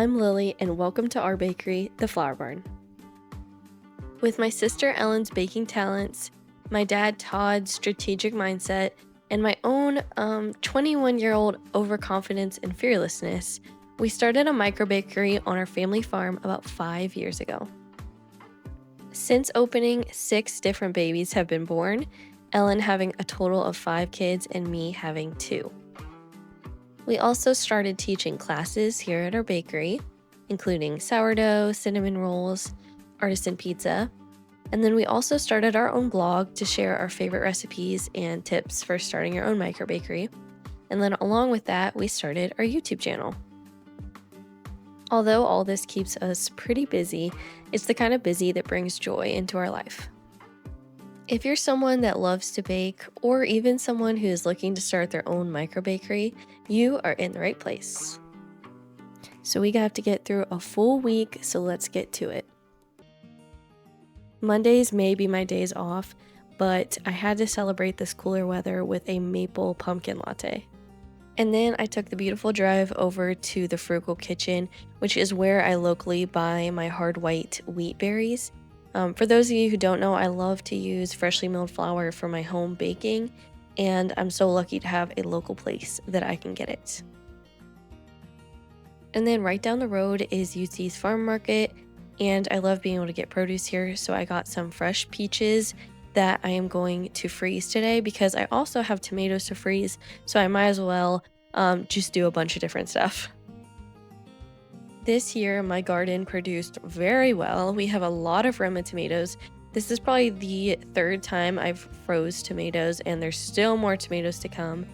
I'm Lily, and welcome to our bakery, The Flour Barn. With my sister Ellen's baking talents, my dad Todd's strategic mindset, and my own 21-year-old overconfidence and fearlessness, we started a microbakery on our family farm about 5 years ago. Since opening, 6 different babies have been born, Ellen having a total of 5 kids and me having 2. We also started teaching classes here at our bakery, including sourdough, cinnamon rolls, artisan pizza, and then we also started our own blog to share our favorite recipes and tips for starting your own microbakery. And then along with that, we started our YouTube channel. Although all this keeps us pretty busy, it's the kind of busy that brings joy into our life. If you're someone that loves to bake, or even someone who is looking to start their own microbakery, you are in the right place. So we have to get through a full week, so let's get to it. Mondays may be my days off, but I had to celebrate this cooler weather with a maple pumpkin latte. And then I took the beautiful drive over to the Frugal Kitchen, which is where I locally buy my hard white wheat berries. For those of you who don't know, I love to use freshly milled flour for my home baking, and I'm so lucky to have a local place that I can get it. And then right down the road is UC's Farm Market, and I love being able to get produce here, so I got some fresh peaches that I am going to freeze today because I also have tomatoes to freeze, so I might as well just do a bunch of different stuff. This year, my garden produced very well. We have a lot of Roma tomatoes. This is probably the 3rd time I've froze tomatoes, and there's still more tomatoes to come.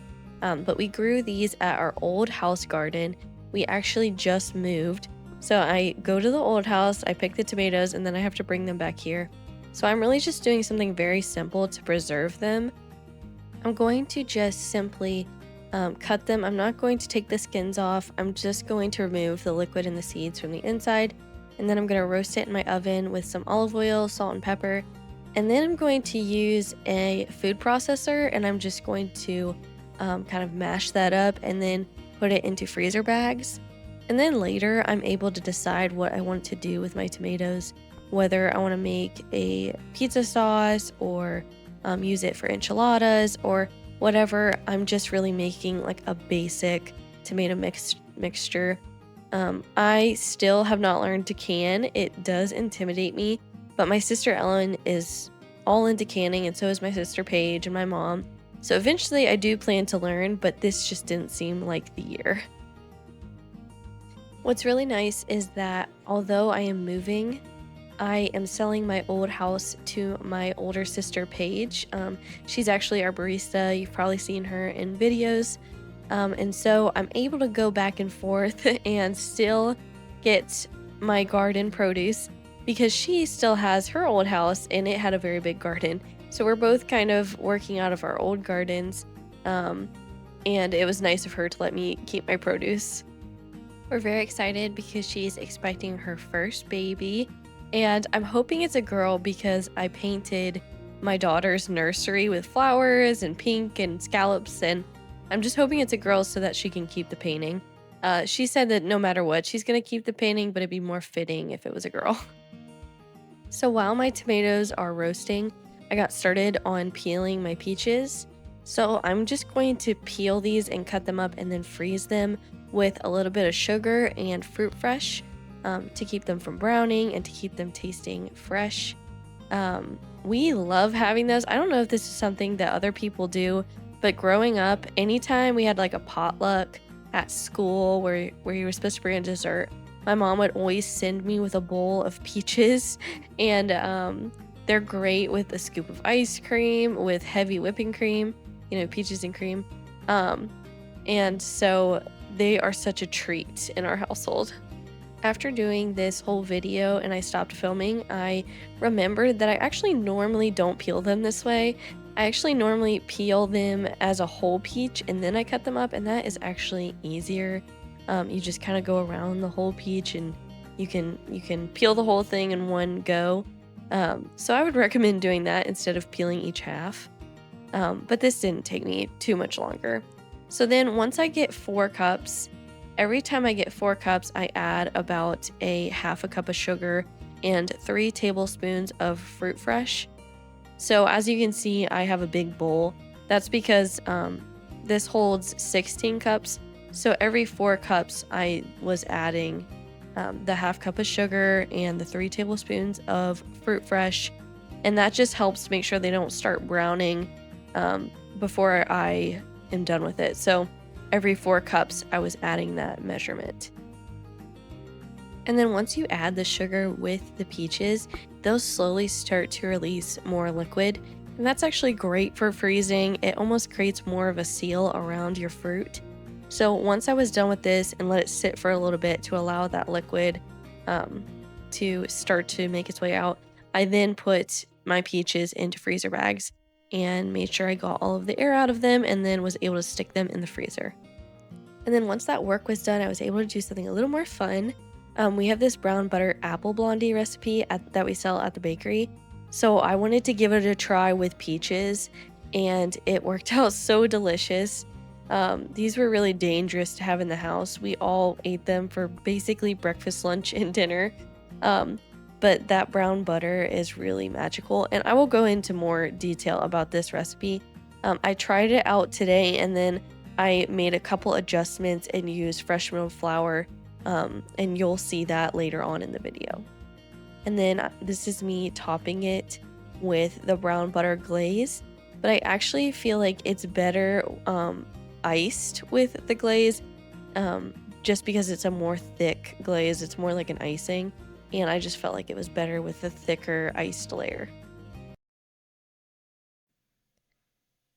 But we grew these at our old house garden. We actually just moved. So I go to the old house, I pick the tomatoes, and then I have to bring them back here. So I'm really just doing something very simple to preserve them. I'm going to just simply cut them. I'm not going to take the skins off. I'm just going to remove the liquid and the seeds from the inside. And then I'm going to roast it in my oven with some olive oil, salt, and pepper. And then I'm going to use a food processor, and I'm just going to kind of mash that up and then put it into freezer bags. And then later, I'm able to decide what I want to do with my tomatoes, whether I want to make a pizza sauce or use it for enchiladas or whatever. I'm just really making like a basic tomato mixture. I still have not learned to can. It does intimidate me, but my sister Ellen is all into canning, and so is my sister Paige and my mom. So eventually I do plan to learn, but this just didn't seem like the year. What's really nice is that although I am moving, I am selling my old house to my older sister, Paige. She's actually our barista. You've probably seen her in videos. And so I'm able to go back and forth and still get my garden produce because she still has her old house and it had a very big garden. So we're both kind of working out of our old gardens. And it was nice of her to let me keep my produce. We're very excited because she's expecting her first baby. And I'm hoping it's a girl because I painted my daughter's nursery with flowers and pink and scallops, and I'm just hoping it's a girl so that she can keep the painting. She said that no matter what, she's going to keep the painting, but it'd be more fitting if it was a girl. So while my tomatoes are roasting, I got started on peeling my peaches. So I'm just going to peel these and cut them up and then freeze them with a little bit of sugar and fruit fresh. To keep them from browning and to keep them tasting fresh. We love having those. I don't know if this is something that other people do, but growing up, anytime we had like a potluck at school where you were supposed to bring a dessert, my mom would always send me with a bowl of peaches, and they're great with a scoop of ice cream, with heavy whipping cream, peaches and cream. And so they are such a treat in our household. After doing this whole video and I stopped filming, I remembered that I actually normally don't peel them this way. I actually normally peel them as a whole peach and then I cut them up, and that is actually easier. You just kind of go around the whole peach and you can peel the whole thing in one go. So I would recommend doing that instead of peeling each half. But this didn't take me too much longer. So then once I get 4 cups, every time I get 4 cups, I add about a half a cup of sugar and 3 tablespoons of fruit fresh. So as you can see, I have a big bowl. That's because this holds 16 cups. So every 4 cups, I was adding the half cup of sugar and the 3 tablespoons of fruit fresh. And that just helps to make sure they don't start browning before I am done with it. So every 4 cups, I was adding that measurement. And then once you add the sugar with the peaches, they'll slowly start to release more liquid. And that's actually great for freezing. It almost creates more of a seal around your fruit. So once I was done with this and let it sit for a little bit to allow that liquid to start to make its way out, I then put my peaches into freezer bags and made sure I got all of the air out of them and then was able to stick them in the freezer. And then once that work was done, I was able to do something a little more fun. We have this brown butter apple blondie recipe that we sell at the bakery. So I wanted to give it a try with peaches, and it worked out so delicious. These were really dangerous to have in the house. We all ate them for basically breakfast, lunch, and dinner. But that brown butter is really magical, and I will go into more detail about this recipe. I tried it out today, and then I made a couple adjustments and used fresh milled flour, and you'll see that later on in the video. And then this is me topping it with the brown butter glaze, but I actually feel like it's better iced with the glaze, just because it's a more thick glaze. It's more like an icing, and I just felt like it was better with the thicker iced layer.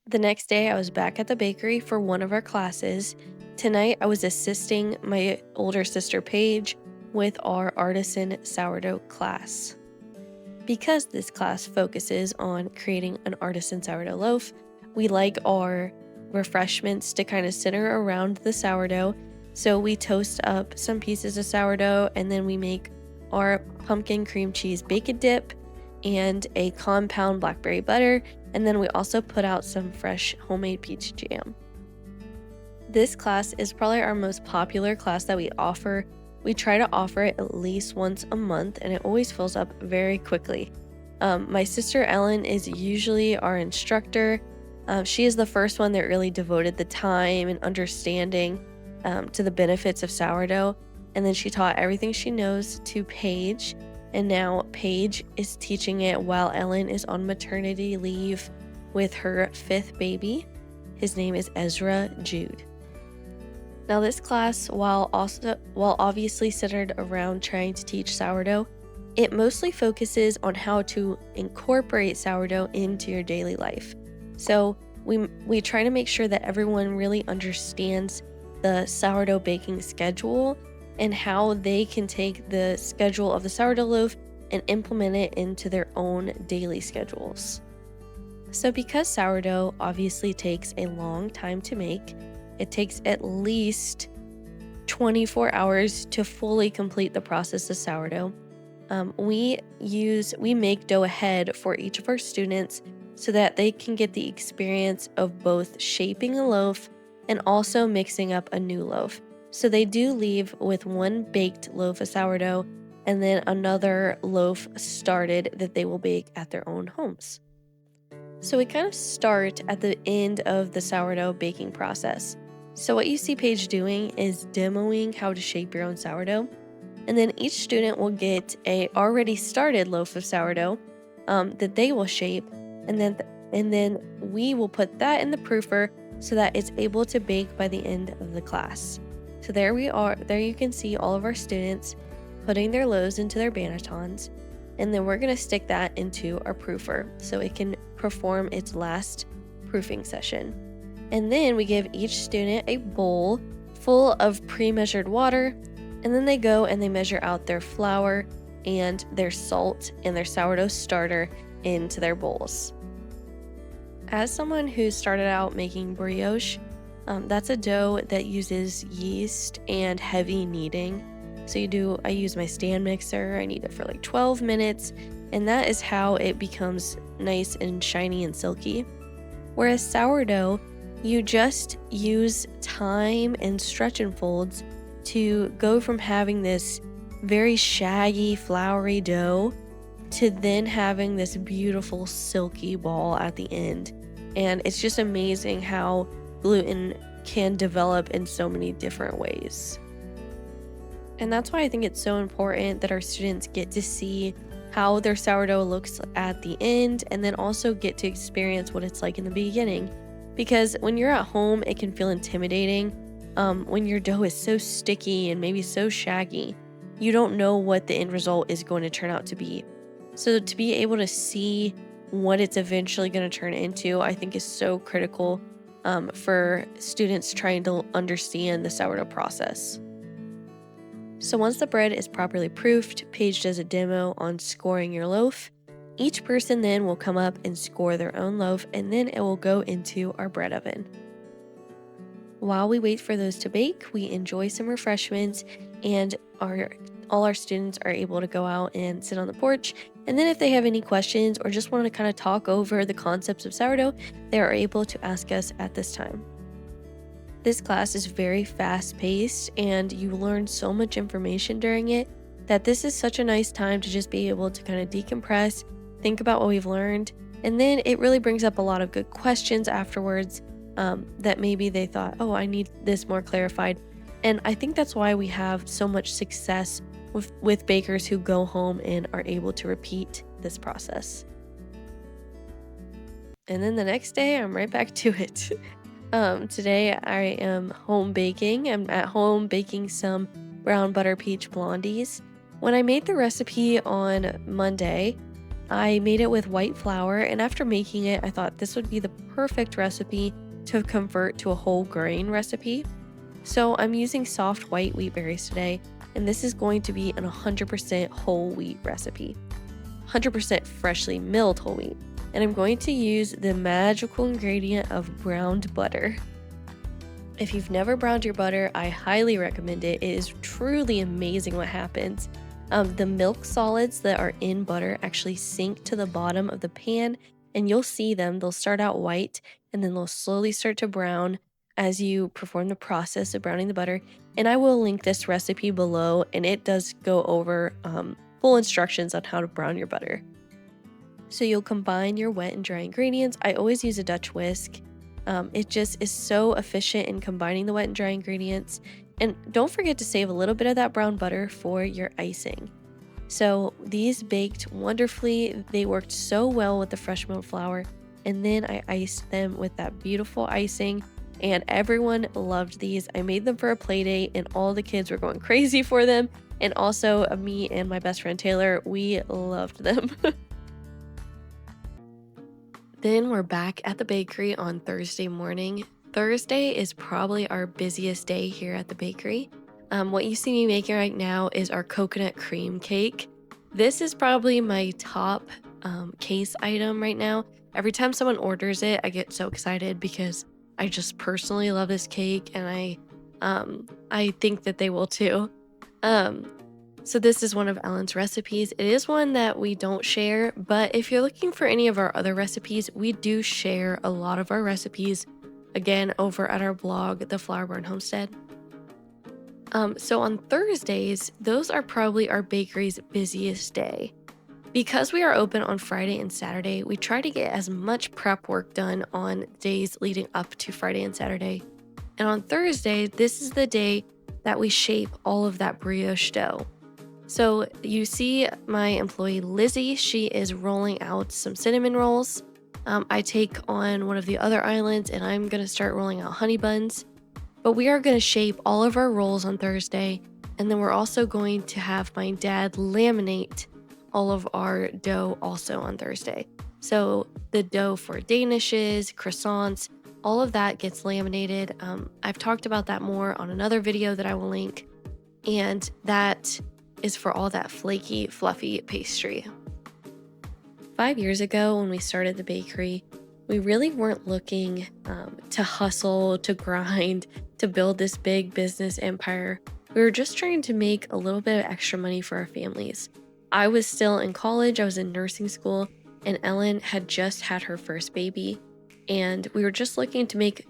The next day, I was back at the bakery for one of our classes. Tonight, I was assisting my older sister Paige with our artisan sourdough class. Because this class focuses on creating an artisan sourdough loaf, we like our refreshments to kind of center around the sourdough. So we toast up some pieces of sourdough, and then we make our pumpkin cream cheese bacon dip and a compound blackberry butter, and then we also put out some fresh homemade peach jam. This class is probably our most popular class that we offer. We try to offer it at least once a month, and it always fills up very quickly. My sister Ellen is usually our instructor. She is the first one that really devoted the time and understanding to the benefits of sourdough, and then she taught everything she knows to Paige, and now Paige is teaching it while Ellen is on maternity leave with her 5th baby. His name is Ezra Jude. Now this class, while obviously centered around trying to teach sourdough, it mostly focuses on how to incorporate sourdough into your daily life. So we try to make sure that everyone really understands the sourdough baking schedule and how they can take the schedule of the sourdough loaf and implement it into their own daily schedules. So because sourdough obviously takes a long time to make, it takes at least 24 hours to fully complete the process of sourdough. We make dough ahead for each of our students so that they can get the experience of both shaping a loaf and also mixing up a new loaf. So they do leave with one baked loaf of sourdough and then another loaf started that they will bake at their own homes. So we kind of start at the end of the sourdough baking process. So what you see Paige doing is demoing how to shape your own sourdough. And then each student will get a already started loaf of sourdough that they will shape. And then we will put that in the proofer so that it's able to bake by the end of the class. So there we are. There you can see all of our students putting their loaves into their bannetons. And then we're going to stick that into our proofer so it can perform its last proofing session. And then we give each student a bowl full of pre-measured water, and then they go and they measure out their flour and their salt and their sourdough starter into their bowls. As someone who started out making brioche, that's a dough that uses yeast and heavy kneading. So I use my stand mixer, I knead it for like 12 minutes, and that is how it becomes nice and shiny and silky. Whereas sourdough, you just use time and stretch and folds to go from having this very shaggy, floury dough to then having this beautiful silky ball at the end. And it's just amazing how gluten can develop in so many different ways. And that's why I think it's so important that our students get to see how their sourdough looks at the end, and then also get to experience what it's like in the beginning. Because when you're at home, it can feel intimidating. When your dough is so sticky and maybe so shaggy, you don't know what the end result is going to turn out to be. So to be able to see what it's eventually going to turn into, I think is so critical for students trying to understand the sourdough process. So once the bread is properly proofed, Paige does a demo on scoring your loaf. Each person then will come up and score their own loaf, and then it will go into our bread oven. While we wait for those to bake, we enjoy some refreshments, and all our students are able to go out and sit on the porch. And then if they have any questions or just want to kind of talk over the concepts of sourdough, they are able to ask us at this time. This class is very fast-paced, and you learn so much information during it that this is such a nice time to just be able to kind of decompress, think about what we've learned, and then it really brings up a lot of good questions afterwards that maybe they thought, oh, I need this more clarified. And I think that's why we have so much success with bakers who go home and are able to repeat this process. And then the next day, I'm right back to it. Today I am home baking. I'm at home baking some brown butter peach blondies. When I made the recipe on Monday, I made it with white flour, and after making it, I thought this would be the perfect recipe to convert to a whole grain recipe. So I'm using soft white wheat berries today, and this is going to be an 100% whole wheat recipe. 100% freshly milled whole wheat. And I'm going to use the magical ingredient of browned butter. If you've never browned your butter, I highly recommend it. It is truly amazing what happens. The milk solids that are in butter actually sink to the bottom of the pan, and you'll see them. They'll start out white, and then they'll slowly start to brown as you perform the process of browning the butter. And I will link this recipe below, and it does go over full instructions on how to brown your butter. So you'll combine your wet and dry ingredients. I always use a Dutch whisk. It just is so efficient in combining the wet and dry ingredients. And don't forget to save a little bit of that brown butter for your icing. So these baked wonderfully. They worked so well with the fresh milled flour. And then I iced them with that beautiful icing. And everyone loved these. I made them for a play date, and all the kids were going crazy for them. And also me and my best friend Taylor, we loved them. Then we're back at the bakery on Thursday morning. Thursday is probably our busiest day here at the bakery. What you see me making right now is our coconut cream cake. This is probably my top case item right now. Every time someone orders it, I get so excited because I just personally love this cake, and I think that they will too. So this is one of Ellen's recipes. It is one that we don't share, but if you're looking for any of our other recipes, we do share a lot of our recipes, again, over at our blog, The Flour Barn Homestead. So on Thursdays, those are probably our bakery's busiest day. Because we are open on Friday and Saturday, we try to get as much prep work done on days leading up to Friday and Saturday. And on Thursday, this is the day that we shape all of that brioche dough. So you see my employee Lizzie, she is rolling out some cinnamon rolls. I take on one of the other islands, and I'm going to start rolling out honey buns. But we are going to shape all of our rolls on Thursday, and then we're also going to have my dad laminate all of our dough also on Thursday. So the dough for danishes, croissants, all of that gets laminated. I've talked about that more on another video that I will link, and that is for all that flaky, fluffy pastry. 5 years ago, when we started the bakery, we really weren't looking to hustle, to grind, to build this big business empire. We were just trying to make a little bit of extra money for our families. I was still in college, I was in nursing school, and Ellen had just had her first baby. And we were just looking to make,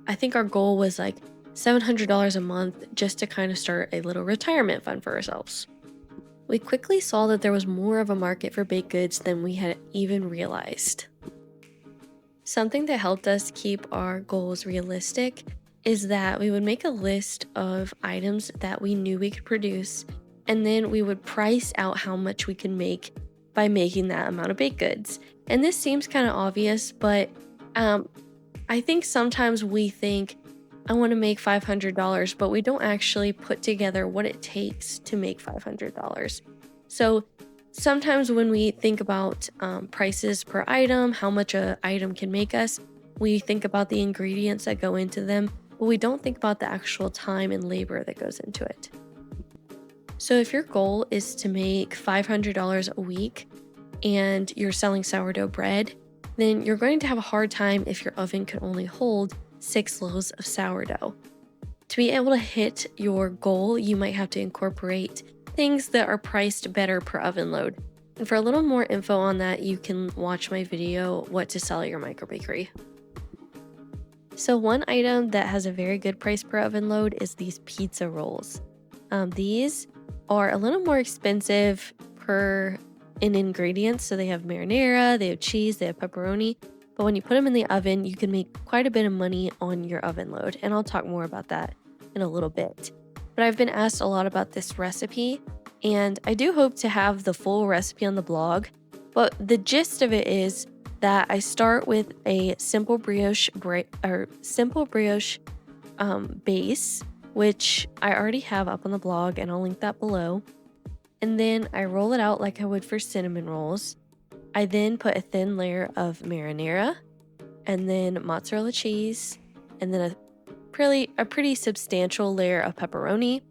I think our goal was like $700 a month just to kind of start a little retirement fund for ourselves. We quickly saw that there was more of a market for baked goods than we had even realized. Something that helped us keep our goals realistic is that we would make a list of items that we knew we could produce, and then we would price out how much we could make by making that amount of baked goods. And this seems kind of obvious, but I think sometimes we think, I want to make $500, but we don't actually put together what it takes to make $500. So sometimes when we think about prices per item, how much an item can make us, we think about the ingredients that go into them, but we don't think about the actual time and labor that goes into it. So if your goal is to make $500 a week and you're selling sourdough bread, then you're going to have a hard time if your oven can only hold 6 loaves of sourdough. To be able to hit your goal, you might have to incorporate things that are priced better per oven load. And for a little more info on that, you can watch my video, What to Sell at Your Micro Bakery. So one item that has a very good price per oven load is these pizza rolls. These are a little more expensive in ingredients. So they have marinara, they have cheese, they have pepperoni. But when you put them in the oven, you can make quite a bit of money on your oven load. And I'll talk more about that in a little bit. But I've been asked a lot about this recipe, and I do hope to have the full recipe on the blog. But the gist of it is that I start with a simple brioche base, which I already have up on the blog, and I'll link that below. And then I roll it out like I would for cinnamon rolls. I then put a thin layer of marinara, and then mozzarella cheese, and then a pretty substantial layer of pepperoni,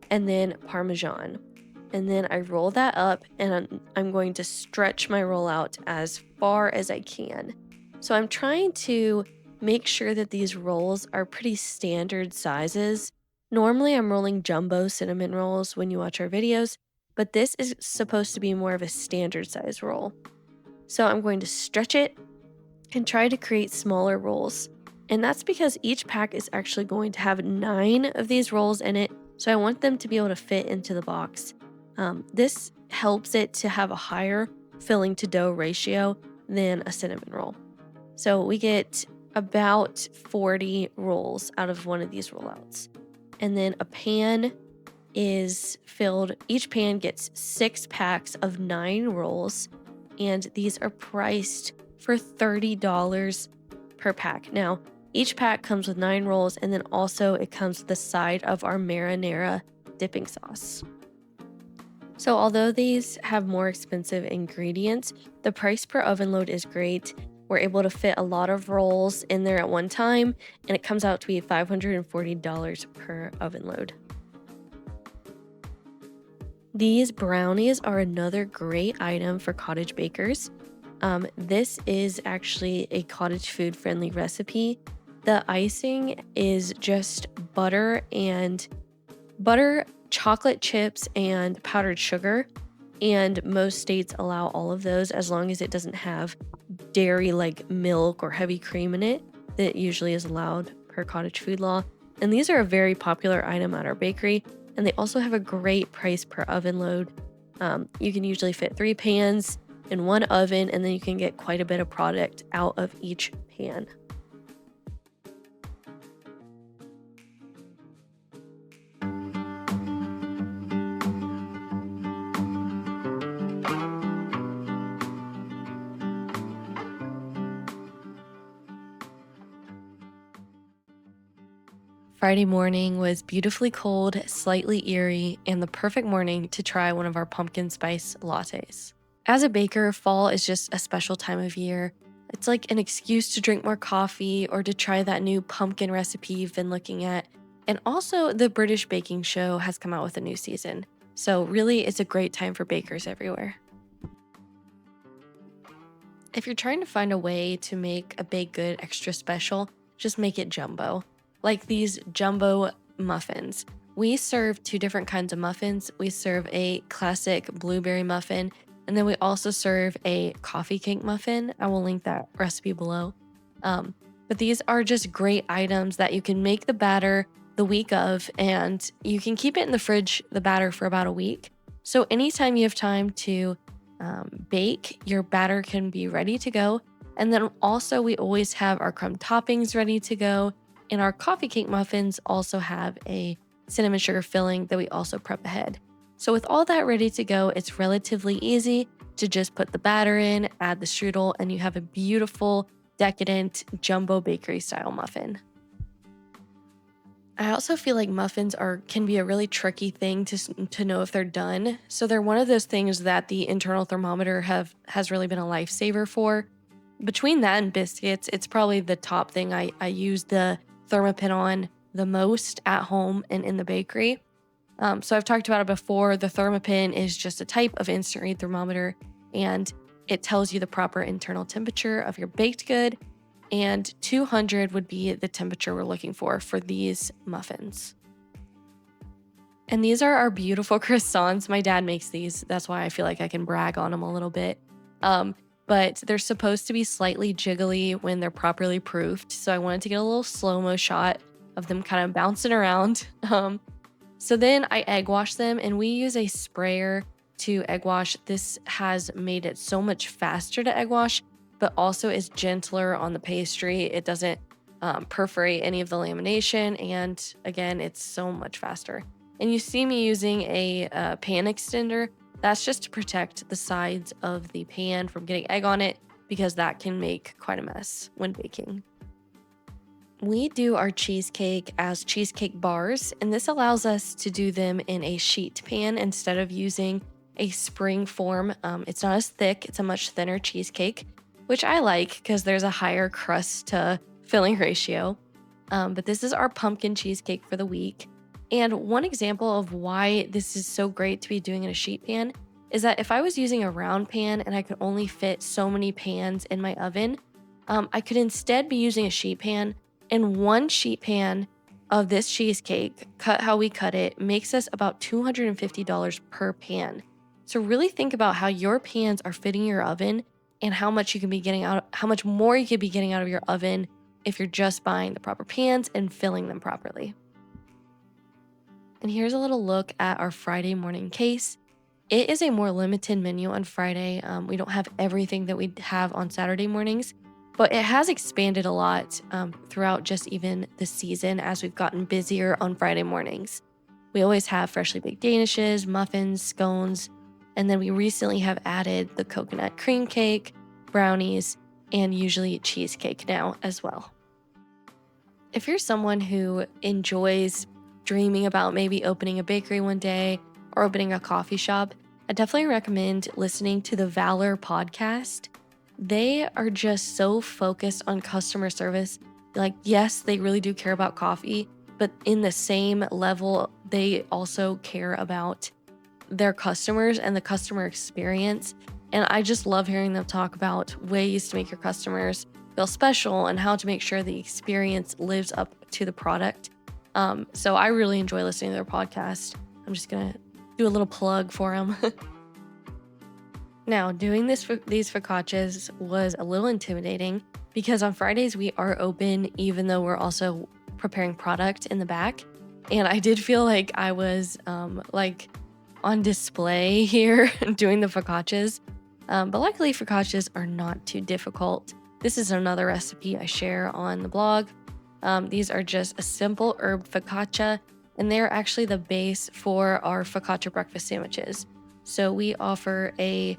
and then Parmesan. And then I roll that up, and I'm going to stretch my roll out as far as I can. So I'm trying to make sure that these rolls are pretty standard sizes. Normally I'm rolling jumbo cinnamon rolls when you watch our videos, but this is supposed to be more of a standard size roll. So I'm going to stretch it and try to create smaller rolls. And that's because each pack is actually going to have 9 of these rolls in it. So I want them to be able to fit into the box. This helps it to have a higher filling to dough ratio than a cinnamon roll. So we get about 40 rolls out of one of these rollouts. And then a pan is filled. Each pan gets 6 packs of 9 rolls. And these are priced for $30 per pack. Now, each pack comes with 9 rolls, and then also it comes with the side of our marinara dipping sauce. So although these have more expensive ingredients, the price per oven load is great. We're able to fit a lot of rolls in there at one time, and it comes out to be $540 per oven load. These brownies are another great item for cottage bakers. This is actually a cottage food friendly recipe. The icing is just butter, chocolate chips, and powdered sugar. And most states allow all of those as long as it doesn't have dairy like milk or heavy cream in it. That usually is allowed per cottage food law. And these are a very popular item at our bakery. And they also have a great price per oven load. You can usually fit 3 pans in one oven, and then you can get quite a bit of product out of each pan. Friday morning was beautifully cold, slightly eerie, and the perfect morning to try one of our pumpkin spice lattes. As a baker, fall is just a special time of year. It's like an excuse to drink more coffee or to try that new pumpkin recipe you've been looking at. And also, the British Baking Show has come out with a new season. So really, it's a great time for bakers everywhere. If you're trying to find a way to make a baked good extra special, just make it jumbo. Like these jumbo muffins. We serve 2 different kinds of muffins. We serve a classic blueberry muffin, and then we also serve a coffee cake muffin. I will link that recipe below. But these are just great items that you can make the batter the week of, and you can keep it in the fridge, the batter, for about a week. So anytime you have time to bake, your batter can be ready to go. And then also we always have our crumb toppings ready to go. And our coffee cake muffins also have a cinnamon sugar filling that we also prep ahead. So with all that ready to go, it's relatively easy to just put the batter in, add the strudel, and you have a beautiful, decadent, jumbo bakery style muffin. I also feel like muffins can be a really tricky thing to know if they're done. So they're one of those things that the internal thermometer has really been a lifesaver for. Between that and biscuits, it's probably the top thing I use the thermapen on the most at home and in the bakery. So I've talked about it before. The thermapen is just a type of instant read thermometer, and it tells you the proper internal temperature of your baked good. And 200 would be the temperature we're looking for these muffins. And these are our beautiful croissants. My dad makes these. That's why I feel like I can brag on them a little bit. But they're supposed to be slightly jiggly when they're properly proofed. So I wanted to get a little slow-mo shot of them kind of bouncing around. So then I egg wash them, and we use a sprayer to egg wash. This has made it so much faster to egg wash, but also is gentler on the pastry. It doesn't perforate any of the lamination, and again, it's so much faster. And you see me using a pan extender. That's just to protect the sides of the pan from getting egg on it, because that can make quite a mess when baking. We do our cheesecake as cheesecake bars, and this allows us to do them in a sheet pan instead of using a spring form. It's not as thick, it's a much thinner cheesecake, which I like because there's a higher crust to filling ratio. But this is our pumpkin cheesecake for the week. And one example of why this is so great to be doing in a sheet pan is that if I was using a round pan and I could only fit so many pans in my oven, I could instead be using a sheet pan. And one sheet pan of this cheesecake, cut how we cut it, makes us about $250 per pan. So really think about how your pans are fitting your oven and how much more you could be getting out of your oven if you're just buying the proper pans and filling them properly. And here's a little look at our Friday morning case. It is a more limited menu on Friday. We don't have everything that we have on Saturday mornings, but it has expanded a lot throughout just even the season as we've gotten busier on Friday mornings. We always have freshly baked danishes, muffins, scones, and then we recently have added the coconut cream cake, brownies, and usually cheesecake now as well. If you're someone who enjoys dreaming about maybe opening a bakery one day or opening a coffee shop, I definitely recommend listening to the Valor podcast. They are just so focused on customer service. Like, yes, they really do care about coffee, but in the same level, they also care about their customers and the customer experience. And I just love hearing them talk about ways to make your customers feel special and how to make sure the experience lives up to the product. So I really enjoy listening to their podcast. I'm just going to do a little plug for them. Now, doing these focaccias was a little intimidating because on Fridays we are open, even though we're also preparing product in the back. And I did feel like I was on display here doing the focaccias. But luckily, focaccias are not too difficult. This is another recipe I share on the blog. These are just a simple herb focaccia, and they're actually the base for our focaccia breakfast sandwiches. So we offer a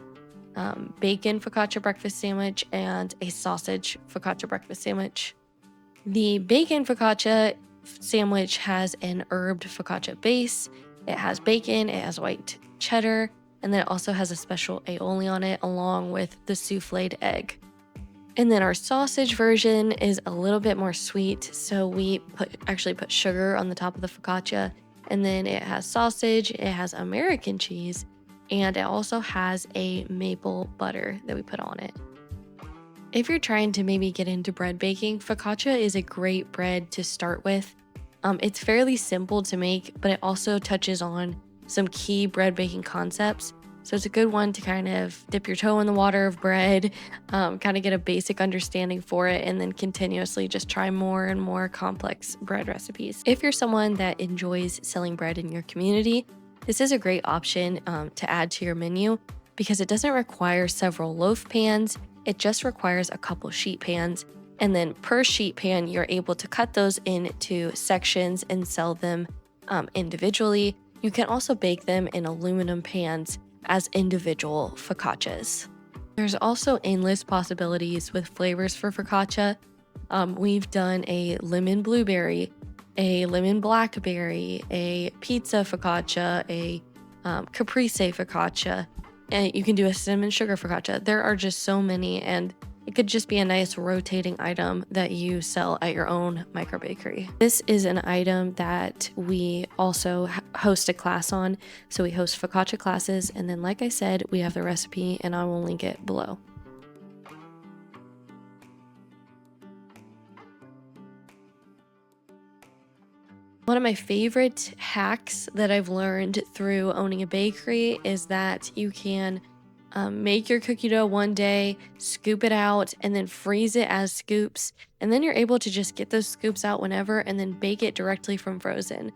bacon focaccia breakfast sandwich and a sausage focaccia breakfast sandwich. The bacon focaccia sandwich has an herbed focaccia base. It has bacon, it has white cheddar, and then it also has a special aioli on it along with the souffled egg. And then our sausage version is a little bit more sweet, so we put sugar on the top of the focaccia, and then it has sausage, it has American cheese, and it also has a maple butter that we put on it. If you're trying to maybe get into bread baking, focaccia is a great bread to start with. It's fairly simple to make, but it also touches on some key bread baking concepts. So it's a good one to kind of dip your toe in the water of bread, kind of get a basic understanding for it, and then continuously just try more and more complex bread recipes. If you're someone that enjoys selling bread in your community, this is a great option to add to your menu because it doesn't require several loaf pans. It just requires a couple sheet pans. And then per sheet pan, you're able to cut those into sections and sell them individually. You can also bake them in aluminum pans as individual focaccias. There's also endless possibilities with flavors for focaccia. We've done a lemon blueberry, a lemon blackberry, a pizza focaccia, a caprese focaccia, and you can do a cinnamon sugar focaccia. There are just so many, and it could just be a nice rotating item that you sell at your own microbakery. This is an item that we also host a class on. So we host focaccia classes, and then like I said, we have the recipe and I will link it below. One of my favorite hacks that I've learned through owning a bakery is that you can make your cookie dough one day, scoop it out, and then freeze it as scoops. And then you're able to just get those scoops out whenever and then bake it directly from frozen.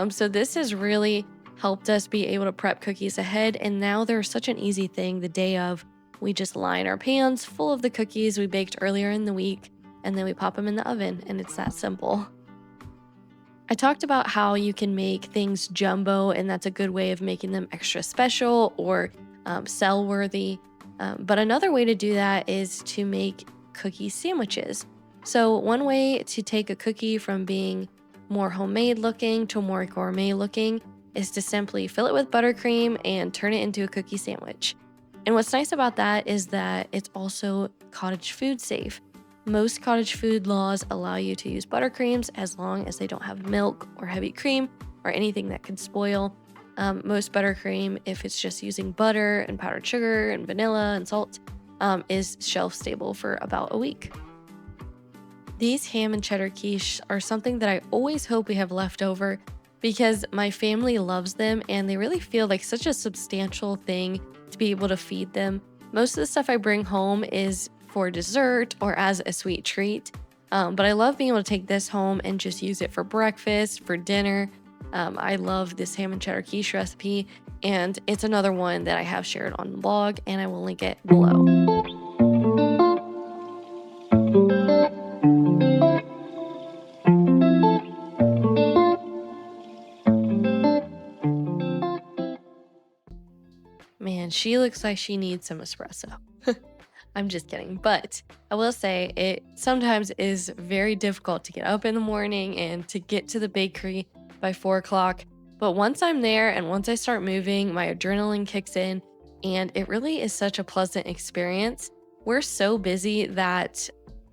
So this has really helped us be able to prep cookies ahead. And now they're such an easy thing the day of. We just line our pans full of the cookies we baked earlier in the week, and then we pop them in the oven, and it's that simple. I talked about how you can make things jumbo, and that's a good way of making them extra special or sell worthy. But another way to do that is to make cookie sandwiches. So one way to take a cookie from being more homemade looking to more gourmet looking is to simply fill it with buttercream and turn it into a cookie sandwich. And what's nice about that is that it's also cottage food safe. Most cottage food laws allow you to use buttercreams as long as they don't have milk or heavy cream or anything that could spoil. Most buttercream, if it's just using butter and powdered sugar and vanilla and salt, is shelf stable for about a week. These ham and cheddar quiche are something that I always hope we have left over because my family loves them and they really feel like such a substantial thing to be able to feed them. Most of the stuff I bring home is for dessert or as a sweet treat. But I love being able to take this home and just use it for breakfast, for dinner. I love this ham and cheddar quiche recipe, and it's another one that I have shared on the blog, and I will link it below. Man, she looks like she needs some espresso. I'm just kidding. But I will say it sometimes is very difficult to get up in the morning and to get to the bakery by 4 o'clock. But once I'm there and once I start moving, my adrenaline kicks in and it really is such a pleasant experience. We're so busy that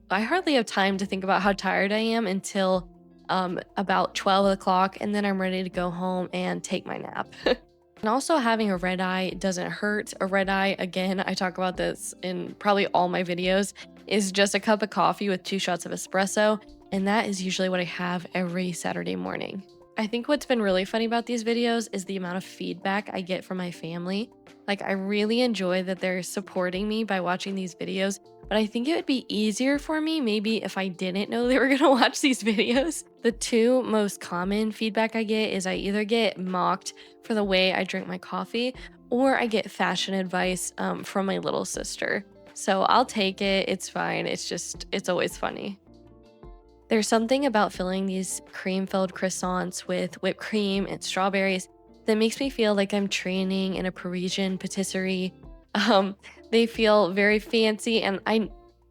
I hardly have time to think about how tired I am until about 12 o'clock, and then I'm ready to go home and take my nap. And also having a red eye doesn't hurt. A red eye, again, I talk about this in probably all my videos, is just a cup of coffee with 2 shots of espresso. And that is usually what I have every Saturday morning. I think what's been really funny about these videos is the amount of feedback I get from my family. Like, I really enjoy that they're supporting me by watching these videos, but I think it would be easier for me maybe if I didn't know they were gonna watch these videos. The 2 most common feedback I get is I either get mocked for the way I drink my coffee, or I get fashion advice from my little sister. So I'll take it, it's fine, it's always funny. There's something about filling these cream-filled croissants with whipped cream and strawberries that makes me feel like I'm training in a Parisian patisserie. They feel very fancy, and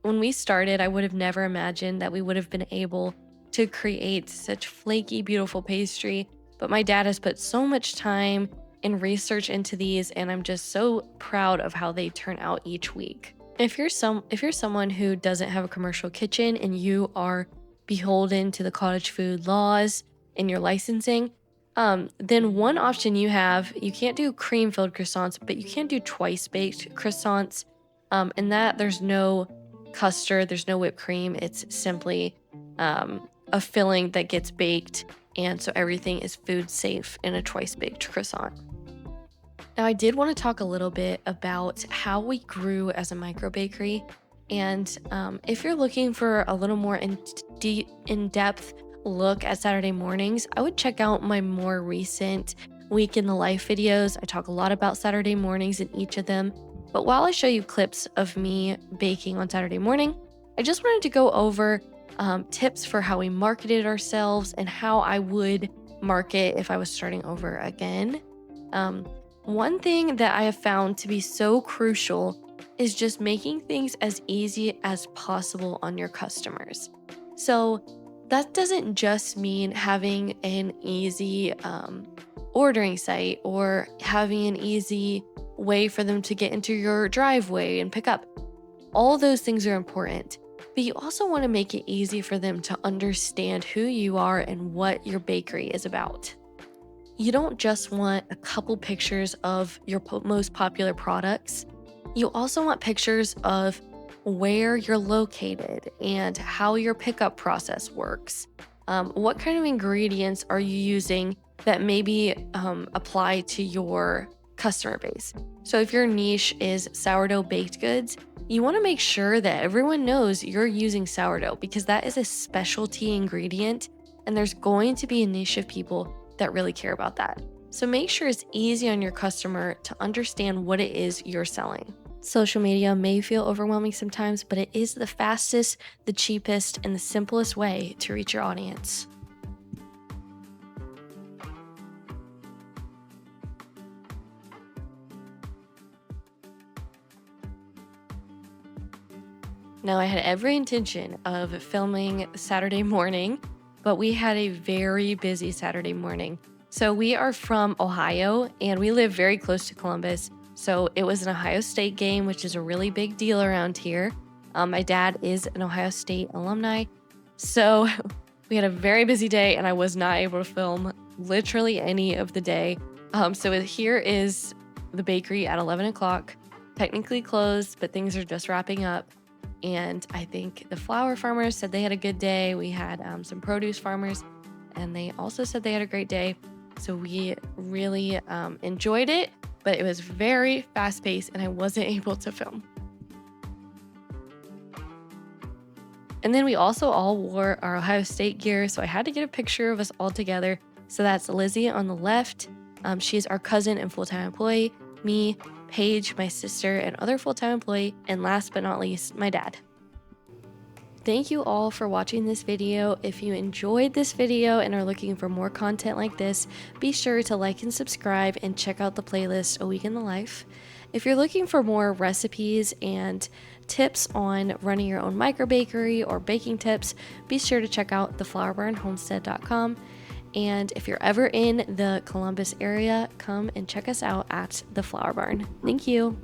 when we started, I would have never imagined that we would have been able to create such flaky, beautiful pastry. But my dad has put so much time and research into these, and I'm just so proud of how they turn out each week. If you're someone who doesn't have a commercial kitchen and you are beholden to the cottage food laws in your licensing, then one option you can't do cream-filled croissants, but you can do twice-baked croissants. And that there's no custard, there's no whipped cream. It's simply a filling that gets baked, and so everything is food safe in a twice-baked croissant. Now, I did want to talk a little bit about how we grew as a micro bakery. And if you're looking for a little more in-depth look at Saturday mornings, I would check out my more recent week in the life videos. I talk a lot about Saturday mornings in each of them. But while I show you clips of me baking on Saturday morning, I just wanted to go over tips for how we marketed ourselves and how I would market if I was starting over again. Um, One thing that I have found to be so crucial is just making things as easy as possible on your customers. So that doesn't just mean having an easy ordering site or having an easy way for them to get into your driveway and pick up. All those things are important, but you also want to make it easy for them to understand who you are and what your bakery is about. You don't just want a couple pictures of your most popular products. You also want pictures of where you're located and how your pickup process works. What kind of ingredients are you using that maybe apply to your customer base? So if your niche is sourdough baked goods, you want to make sure that everyone knows you're using sourdough because that is a specialty ingredient and there's going to be a niche of people that really care about that. So make sure it's easy on your customer to understand what it is you're selling. Social media may feel overwhelming sometimes, but it is the fastest, the cheapest, and the simplest way to reach your audience. Now, I had every intention of filming Saturday morning, but we had a very busy Saturday morning. So we are from Ohio and we live very close to Columbus. So it was an Ohio State game, which is a really big deal around here. My dad is an Ohio State alumni. So we had a very busy day and I was not able to film literally any of the day. So here is the bakery at 11 o'clock, technically closed, but things are just wrapping up. And I think the flower farmers said they had a good day. We had some produce farmers, and they also said they had a great day. So we really enjoyed it, but it was very fast paced and I wasn't able to film. And then we also all wore our Ohio State gear. So I had to get a picture of us all together. So that's Lizzie on the left. She is our cousin and full-time employee. Me, Paige, my sister, and other full-time employee, and last but not least, my dad. Thank you all for watching this video. If you enjoyed this video and are looking for more content like this, be sure to like and subscribe and check out the playlist A Week in the Life. If you're looking for more recipes and tips on running your own micro bakery or baking tips, be sure to check out theflourbarnhomestead.com. And if you're ever in the Columbus area, come and check us out at the Flour Barn. Thank you.